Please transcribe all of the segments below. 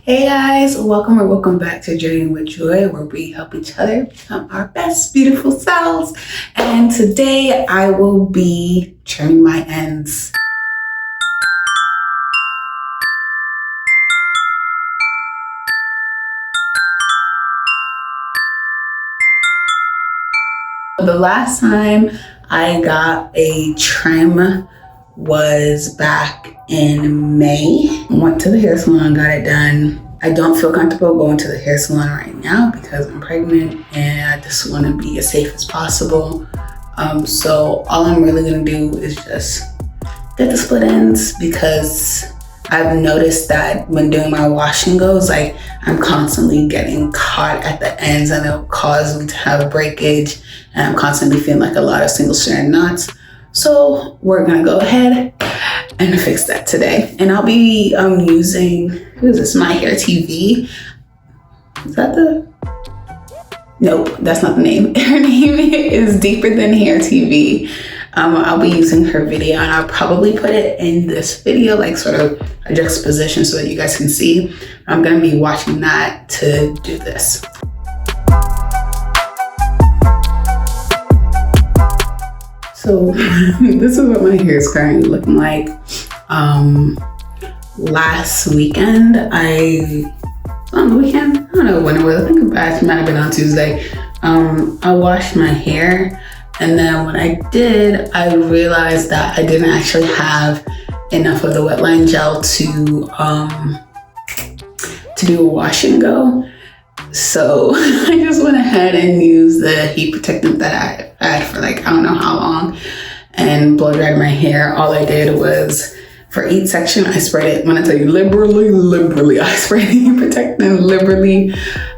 Hey guys, welcome or welcome back to Journey with Joy, where we help each other become our best beautiful selves. And today I will be trimming my ends. The last time I got a trim was back in May. Went to the hair salon, got it done. I don't feel comfortable going to the hair salon right now because I'm pregnant and I just want to be as safe as possible. So all I'm really gonna do is just get the split ends, because I've noticed that when doing my wash and goes, like I'm constantly getting caught at the ends and it'll cause me to have a breakage, and I'm constantly feeling like a lot of single strand knots. So we're gonna go ahead and fix that today. And I'll be using, who is this, My Hair TV. Is that the, nope, that's not the name. Her name is Deeper Than Hair TV. I'll be using her video, and I'll probably put it in this video, like sort of a juxtaposition so that you guys can see. I'm gonna be watching that to do this. So this is what my hair is currently looking like. Last weekend, on the weekend? I don't know when it was. I think it might have been on Tuesday. I washed my hair, and then when I did, I realized that I didn't actually have enough of the wetline gel to do a wash and go. So I just went ahead and used the heat protectant that I had for like, I don't know how long, and blow dried my hair. All I did was, for each section, I sprayed it. When I tell you liberally, I sprayed the heat protectant liberally.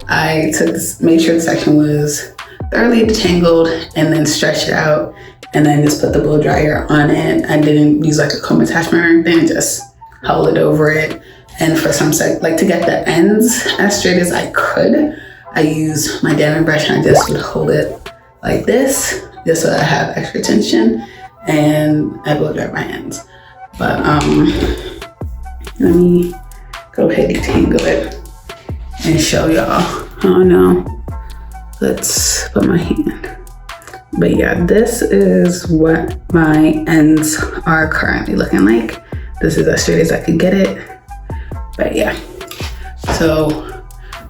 I made sure the section was thoroughly detangled and then stretched it out, and then just put the blow dryer on it. I didn't use like a comb attachment or anything, just held it over it. And for some like to get the ends as straight as I could, I used my dabbing brush, and I just would hold it like this, just so I have extra tension, and I blow dry my ends. But let me go ahead and tangle it and show y'all. Oh no, let's put my hand. But yeah, this is what my ends are currently looking like. This is as straight as I could get it. But yeah, so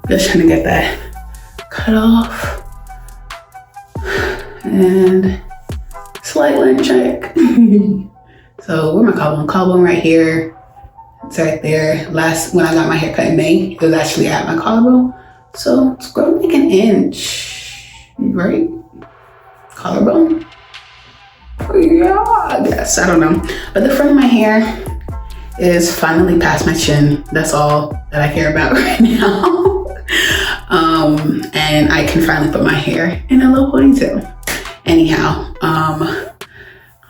just trying to get that cut off and slight lint check. So where my collarbone? Collarbone right here. It's right there. When I got my hair cut in May, it was actually at my collarbone. So it's growing like an inch, right? Collarbone? Yeah, I guess, I don't know. But the front of my hair is finally past my chin. That's all that I care about right now. And I can finally put my hair in a little ponytail. Anyhow,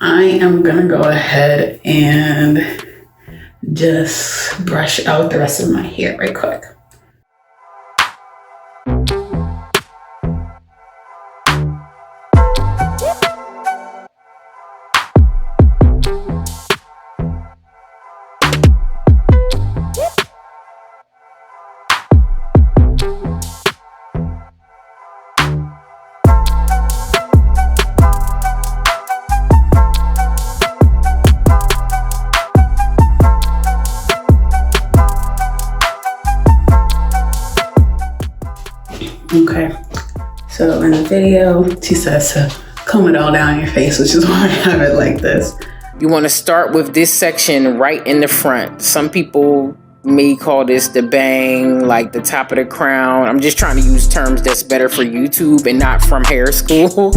I am gonna go ahead and just brush out the rest of my hair right quick. Okay, so in the video, she says to comb it all down your face, which is why I have it like this. You want to start with this section right in the front. Some people may call this the bang, like the top of the crown. I'm just trying to use terms that's better for YouTube and not from hair school.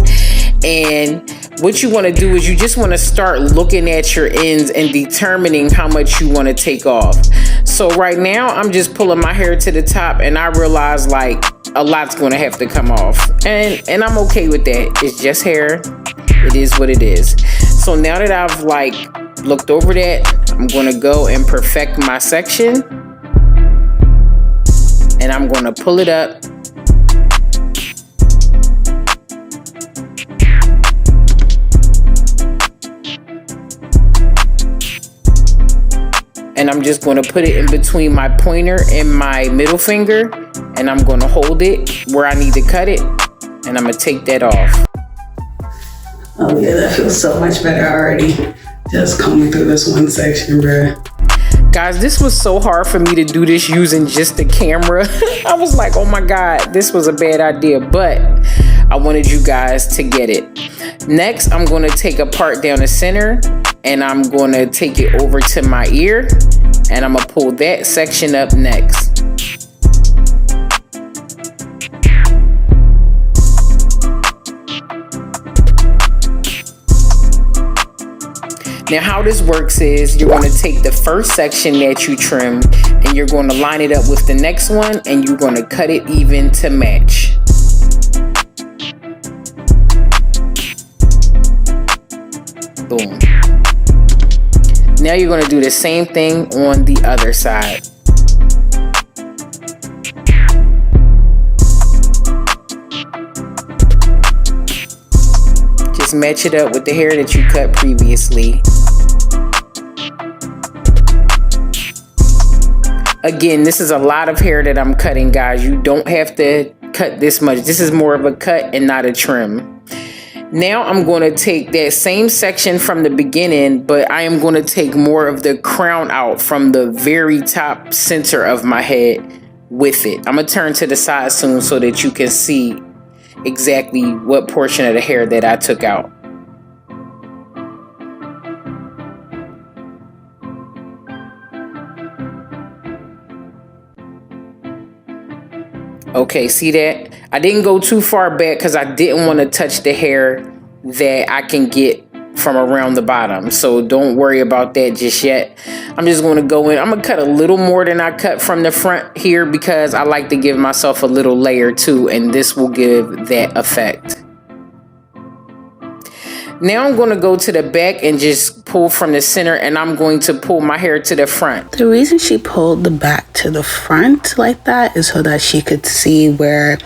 And what you want to do is you just want to start looking at your ends and determining how much you want to take off. So right now I'm just pulling my hair to the top, and I realize like a lot's going to have to come off, and I'm okay with that. It's just hair. It is what it is. So now that I've like looked over that, I'm going to go and perfect my section, and I'm going to pull it up. And and I'm just going to put it in between my pointer and my middle finger, and I'm going to hold it where I need to cut it, and I'm going to take that off. Oh yeah, that feels so much better already. Just combing through this one section, bruh. Guys, this was so hard for me to do this using just the camera. I was like, oh my God, this was a bad idea, but I wanted you guys to get it. Next, I'm going to take a part down the center, and I'm going to take it over to my ear, and I'm going to pull that section up next. Now how this works is you're going to take the first section that you trimmed, and you're going to line it up with the next one, and you're going to cut it even to match. Boom. Now you're going to do the same thing on the other side. Just match it up with the hair that you cut previously. Again, this is a lot of hair that I'm cutting, guys. You don't have to cut this much. This is more of a cut and not a trim. Now I'm going to take that same section from the beginning, but I am going to take more of the crown out from the very top center of my head with it. I'm going to turn to the side soon so that you can see exactly what portion of the hair that I took out. Okay, see that? I didn't go too far back because I didn't want to touch the hair that I can get from around the bottom. So don't worry about that just yet. I'm just going to go in. I'm going to cut a little more than I cut from the front here because I like to give myself a little layer too, and this will give that effect. Now I'm going to go to the back and just pull from the center, and I'm going to pull my hair to the front. The reason she pulled the back to the front like that is so that she could see where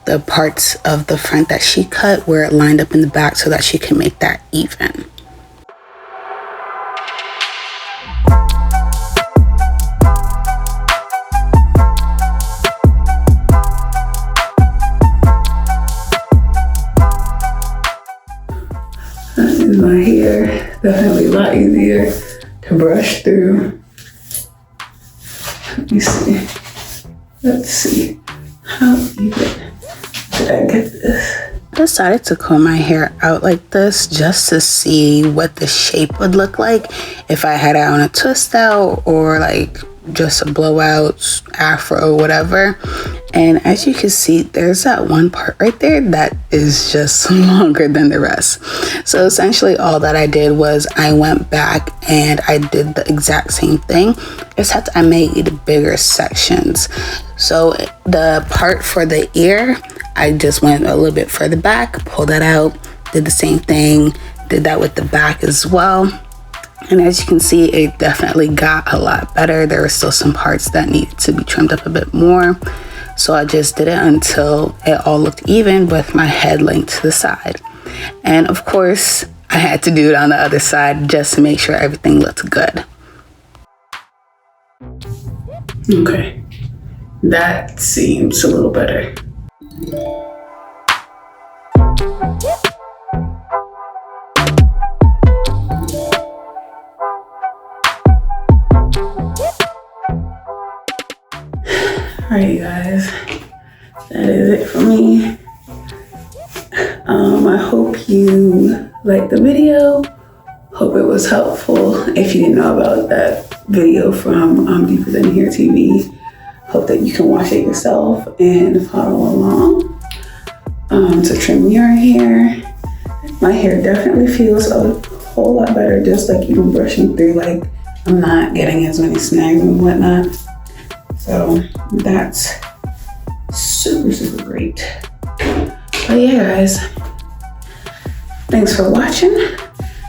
the parts of the front that she cut, where it lined up in the back, so that she can make that even. My hair definitely a lot easier to brush through. Let me see. Let's see. How even did I get this? I decided to comb my hair out like this just to see what the shape would look like if I had it on a twist out or like just a blowout, afro, whatever. And as you can see, there's that one part right there that is just longer than the rest. So essentially all that I did was I went back and I did the exact same thing, except I made bigger sections. So the part for the ear, I just went a little bit further back, pulled that out, did the same thing, did that with the back as well. And as you can see, it definitely got a lot better. There were still some parts that needed to be trimmed up a bit more. So I just did it until it all looked even with my head linked to the side. And of course, I had to do it on the other side just to make sure everything looked good. Okay, that seems a little better. Alright, you guys, that is it for me. I hope you liked the video. Hope it was helpful. If you didn't know about that video from Deeper Than Hair TV, hope that you can watch it yourself and follow along to trim your hair. My hair definitely feels a whole lot better, just like even brushing through, like I'm not getting as many snags and whatnot. So that's super, super great. But yeah, guys, thanks for watching.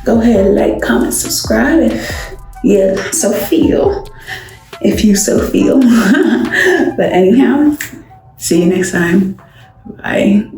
Go ahead, like, comment, subscribe if you so feel. If you so feel. But anyhow, see you next time. Bye.